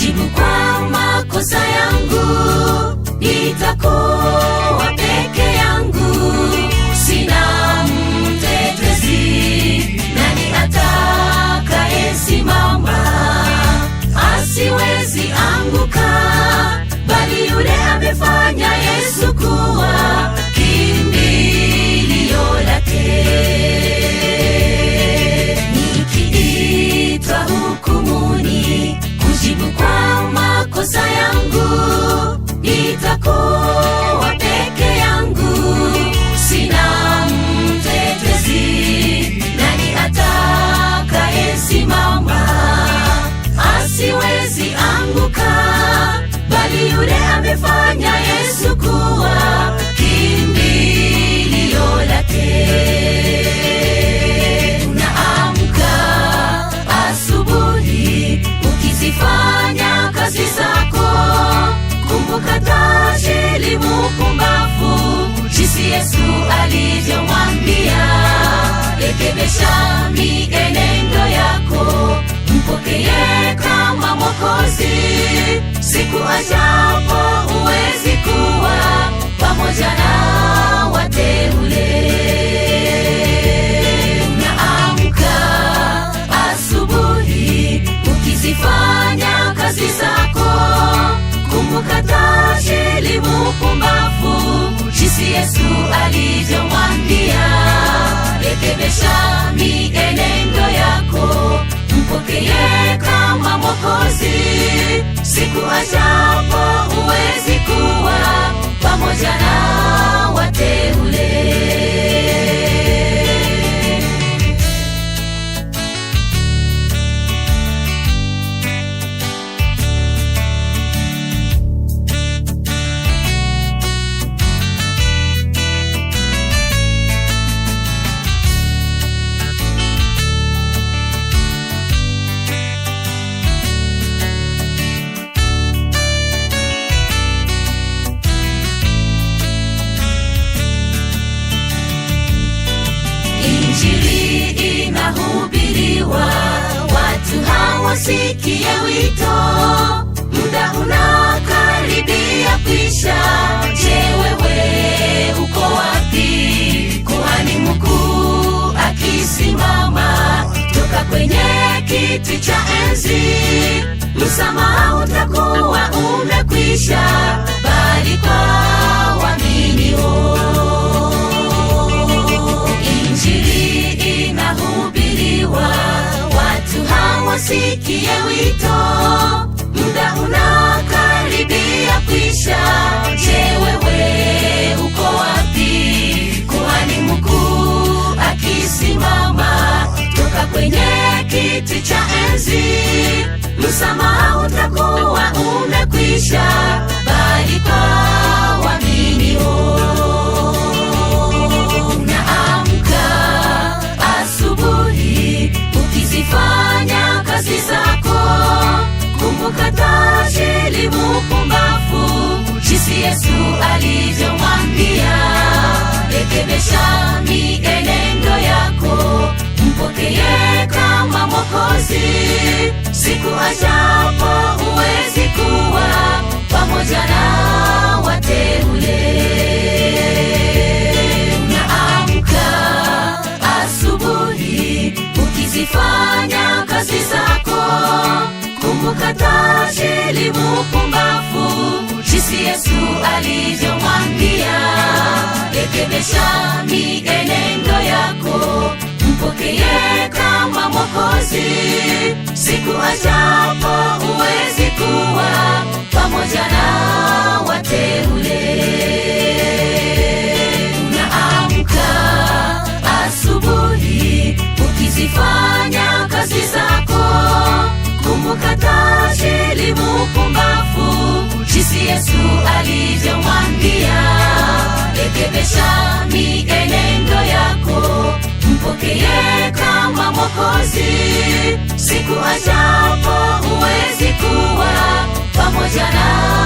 kujibu kwa makosa yangu. Nitakuwa peke yangu, sina mtetezi. Nani atakayesimama? Asiwezi anguka, bali yule amefanya Yesu kuwa kimbilio lake. Nikiitwa hukumuni kujibu kwa makosa yangu, nitakuwa peke yangu, sina mtetezi. Nani atakayesimama? Asiwezi anguka, bali yule amefanya Yesu kuwa kimbilio lake. Unaamka asubuhi ukizifanya kazi zako, kumbuka tajiri mpumbavu jinsi Yesu alivyomwambia, rekebisha mienendo yako, mpokee kama Mwokozi. Siku ajapo uwezi kuwa pamoja na wateule. Unaamka asubuhi ukizifanya kazi zako, kumbuka tajiri mpumbavu jinsi Yesu alivyomwambia, rekebisha mienendo yako, mpokee kama Mwokozi. Siku ajapo uwezi kuwa pamoja na wateule. Injili inahubiriwa, watu hawasikie wito. Muda unakaribia kwisha. Je, wewe uko wapi? Kuhani mkuu akisimama toka kwenye kiti cha enzi, msamaha utakuwa umekwisha, bali kwa waaminio. Injili inahubiriwa, watu hawasikie wito. Muda unakaribia kwisha. Je, wewe uko wapi? Kuhani mkuu akisimama toka kwenye kiti cha enzi, msamaha utakuwa umekwisha, bali kwa waaminio. Ukizifanya kazi zako, kumbuka tajiri mpumbavu jinsi Yesu alivyomwambia, rekebisha mienendo yako, mpokee kama Mwokozi. Siku ajapo uwezi kuwa pamoja na wateule. Unaamka asubuhi ukizifanya kazi zako, kumbuka tajiri mpumbavu jinsi Yesu alivyomwambia, rekebisha mienendo yako, mpokee kama Mwokozi. Siku ajapo uwezi kuwa pamoja na wateule. Unaamka asubuhi ukizifanya kazi zako, kumbuka tajiri mpumbavu jinsi Yesu alivyomwambia, rekebisha mienendo yako, mpokee kama Mwokozi. Siku ajapo uwezi kuwa pamoja na